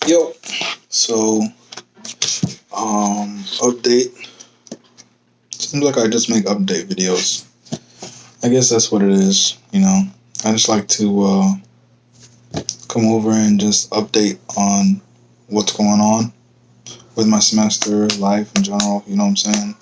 Yo, so update. Seems like I just make update videos. I guess that's what it is, you know. I just like to come over and just update on what's going on with my semester, life in general, you know what I'm saying?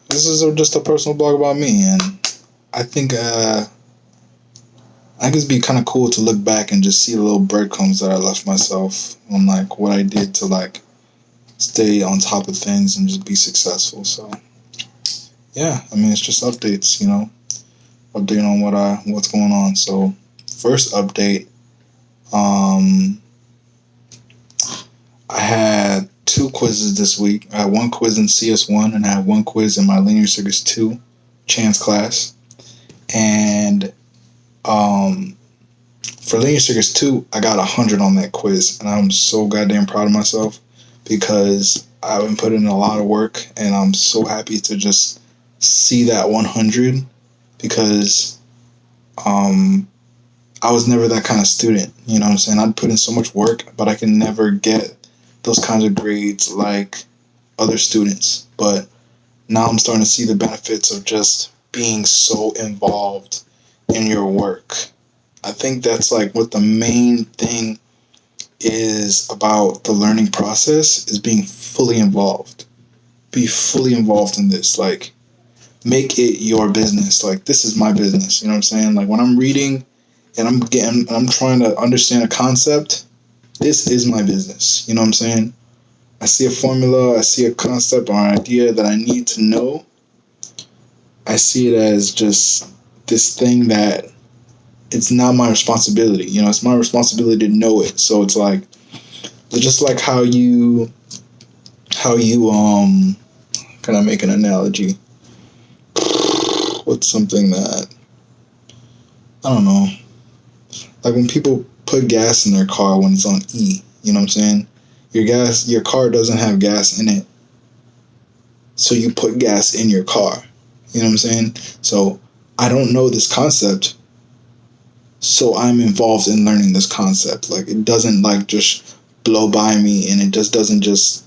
This is just a personal blog about me, and I think I guess it'd be kind of cool to look back and just see the little breadcrumbs that I left myself on, like, what I did to, like, stay on top of things and just be successful. So yeah, I mean, it's just updates, you know, update on what's going on. So first update, um, I had two quizzes this week. I had one quiz in CS1 and I had one quiz in my Linear Circuits 2 chance class. And for Linear Circuits 2, I got 100 on that quiz, and I'm so goddamn proud of myself because I've been putting in a lot of work, and I'm so happy to just see that 100 because I was never that kind of student. You know what I'm saying? I'd put in so much work, but I can never get those kinds of grades like other students. But now I'm starting to see the benefits of just being so involved in your work. I think that's like what the main thing is about the learning process is being fully involved. Be fully involved in this. Like, make it your business. Like, this is my business. You know what I'm saying? Like, when I'm reading and I'm trying to understand a concept, this is my business. You know what I'm saying? I see a formula, I see a concept or an idea that I need to know. I see it as just this thing that it's not my responsibility. You know, it's my responsibility to know it. So it's like, just like how you can I make an analogy? What's something that, I don't know, like when people put gas in their car when it's on E, you know what I'm saying? Your car doesn't have gas in it, so you put gas in your car. You know what I'm saying? So I don't know this concept, so I'm involved in learning this concept. Like, it doesn't like just blow by me, and it just doesn't just,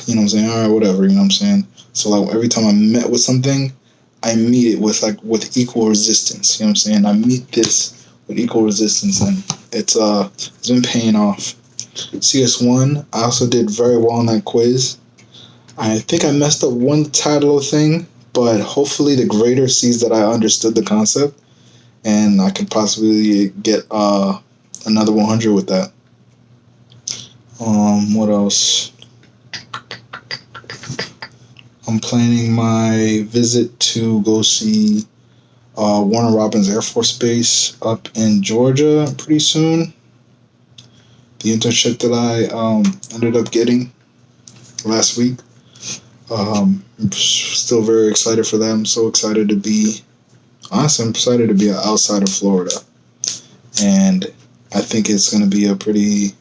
you know what I'm saying? All right, whatever, you know what I'm saying? So like every time I met with something, I meet it with equal resistance. You know what I'm saying? I meet this with equal resistance, and it's been paying off. CS1, I also did very well on that quiz. I think I messed up one title thing, but hopefully the grader sees that I understood the concept, and I could possibly get another 100 with that. What else? I'm planning my visit to go see Warner Robins Air Force Base up in Georgia pretty soon. The internship that I ended up getting last week. I'm still very excited for that. I'm so excited to be, honestly, I'm excited to be outside of Florida. And I think it's going to be a pretty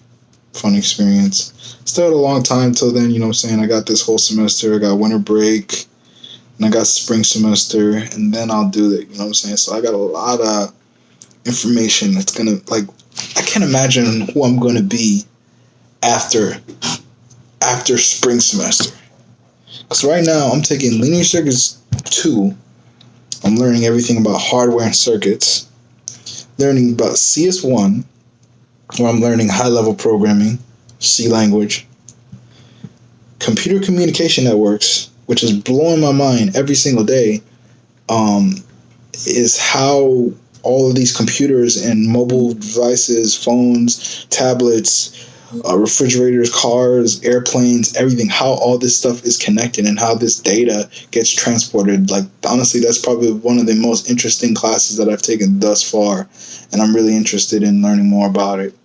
fun experience. Still had a long time till then, you know what I'm saying? I got this whole semester, I got winter break, and I got spring semester, and then I'll do it, you know what I'm saying? So I got a lot of information that's going to, like, I can't imagine who I'm going to be after spring semester. Because right now I'm taking Linear Circuits 2. I'm learning everything about hardware and circuits. Learning about CS1, where I'm learning high-level programming, C language. Computer communication networks, which is blowing my mind every single day, is how all of these computers and mobile devices, phones, tablets, refrigerators, cars, airplanes, everything, how all this stuff is connected and how this data gets transported. Like, honestly, that's probably one of the most interesting classes that I've taken thus far, and I'm really interested in learning more about it.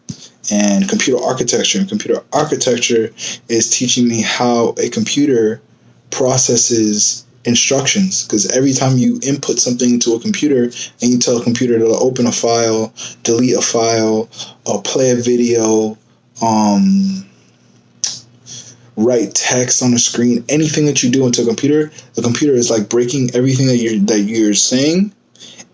And computer architecture. And computer architecture is teaching me how a computer processes instructions, because every time you input something into a computer and you tell a computer to open a file, delete a file, or play a video, write text on the screen, anything that you do into a computer, the computer is like breaking everything that you're saying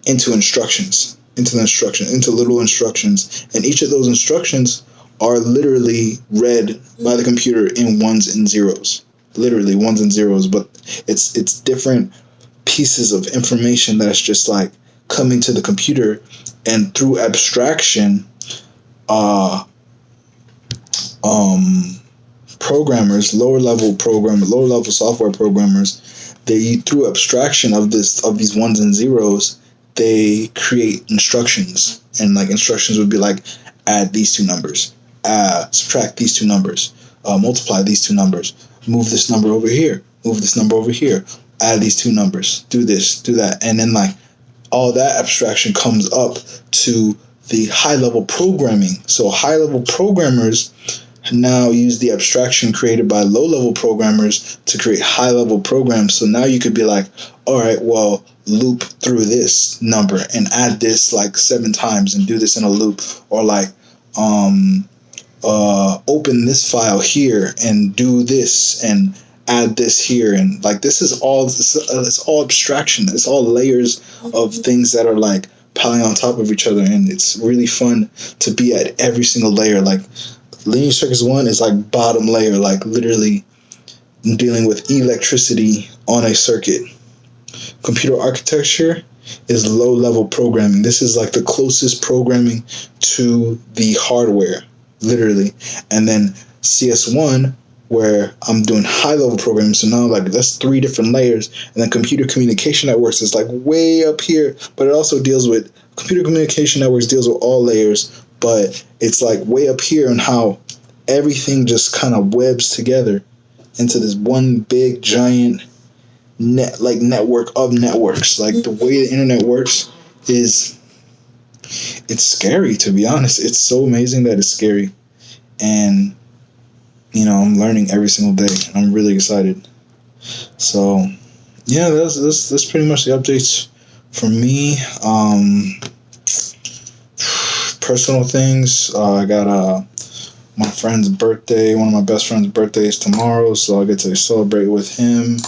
into instructions, into little instructions, and each of those instructions are literally read by the computer in ones and zeros. Literally ones and zeros, but it's different pieces of information that's just like coming to the computer, and through abstraction, programmers, lower level software programmers, they, through abstraction of these ones and zeros, they create instructions, and like instructions would be like, add these two numbers, subtract these two numbers, multiply these two numbers, move this number over here, move this number over here, add these two numbers, do this, do that, and then like all that abstraction comes up to the high level programming. So high level programmers now use the abstraction created by low level programmers to create high level programs. So now you could be like, all right, well, loop through this number and add this like 7 times and do this in a loop, or like open this file here and do this and add this here, and like this is all it's all abstraction. It's all layers of things that are like piling on top of each other, and it's really fun to be at every single layer. Like linear circuits 1 is like bottom layer, like literally dealing with electricity on a circuit. Computer architecture is low level programming. This is like the closest programming to the hardware, literally. And then CS1, where I'm doing high level programming. So now like that's 3 different layers. And then computer communication networks is like way up here, but it also deals with computer communication networks, deals with all layers, but it's like way up here, and how everything just kind of webs together into this one big giant network of networks. Like the way the internet works it's scary, to be honest. It's so amazing that it's scary. And I'm learning every single day. I'm really excited. So yeah, that's pretty much the updates for me. Personal things, I got my friend's birthday. One of my best friend's birthday is tomorrow, so I get to celebrate with him,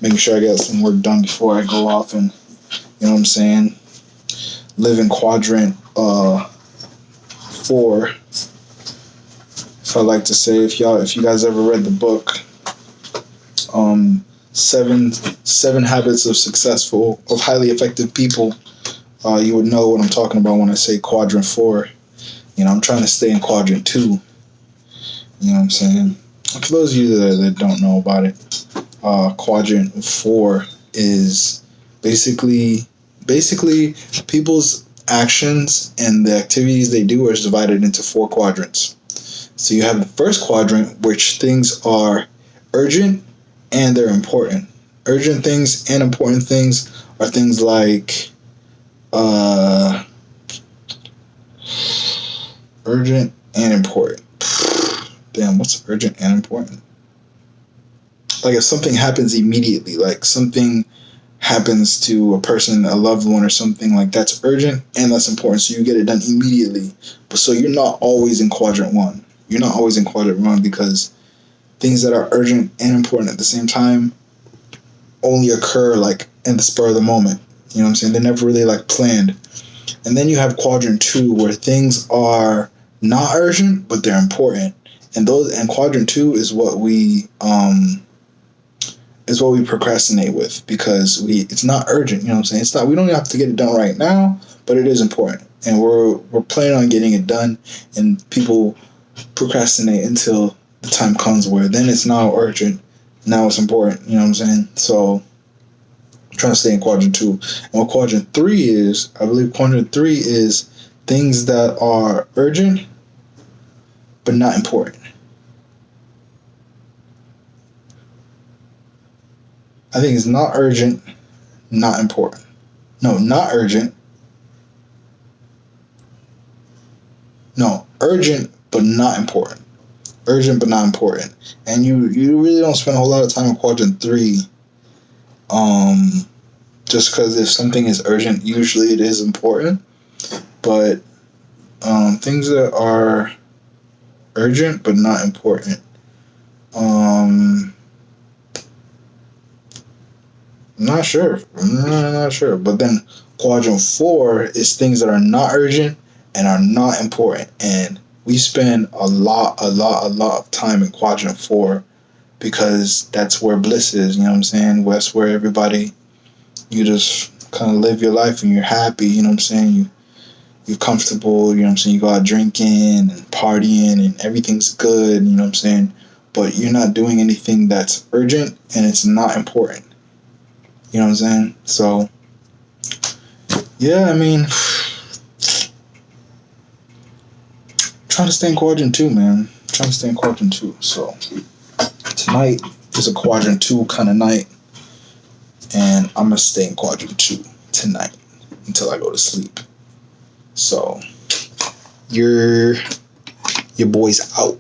making sure I get some work done before I go off and, live in quadrant 4. If I like to say, if you guys ever read the book, seven Habits of Highly Effective People, you would know what I'm talking about when I say quadrant 4. I'm trying to stay in quadrant 2. You know what I'm saying? For those of you that don't know about it, quadrant 4 is basically people's actions and the activities they do are divided into 4 quadrants. So you have the first quadrant, which things are urgent and they're important. Urgent things and important things are things like urgent and important. Damn, what's urgent and important? Like if something happens immediately, like something happens to a person, a loved one or something, like that's urgent and that's important, so you get it done immediately. But so you're not always in quadrant 1. You're not always in quadrant 1 because things that are urgent and important at the same time only occur like in the spur of the moment. You know what I'm saying? They're never really like planned. And then you have quadrant 2, where things are not urgent but they're important. And quadrant 2 is what we procrastinate with, because it's not urgent. You know what I'm saying? We don't have to get it done right now, but it is important, and we're planning on getting it done. And people procrastinate until the time comes where then it's now urgent, now it's important. You know what I'm saying? So I'm trying to stay in quadrant 2. And what quadrant 3 is, I believe quadrant 3 is things that are urgent but not important. I think it's not urgent, not important. No, not urgent. No, urgent but not important. Urgent but not important. And you really don't spend a whole lot of time in quadrant 3. Just because if something is urgent, usually it is important. But things that are urgent but not important. I'm not sure. But then quadrant 4 is things that are not urgent and are not important. And we spend a lot of time in quadrant 4 because that's where bliss is. You know what I'm saying? That's where everybody, you just kind of live your life and you're happy. You know what I'm saying? You're comfortable. You know what I'm saying? You go out drinking and partying and everything's good. You know what I'm saying? But you're not doing anything that's urgent and it's not important. You know what I'm saying? So, yeah, I mean, trying to stay in quadrant 2, man. Trying to stay in quadrant 2. So, tonight is a quadrant 2 kind of night. And I'm going to stay in quadrant 2 tonight until I go to sleep. So, your boy's out.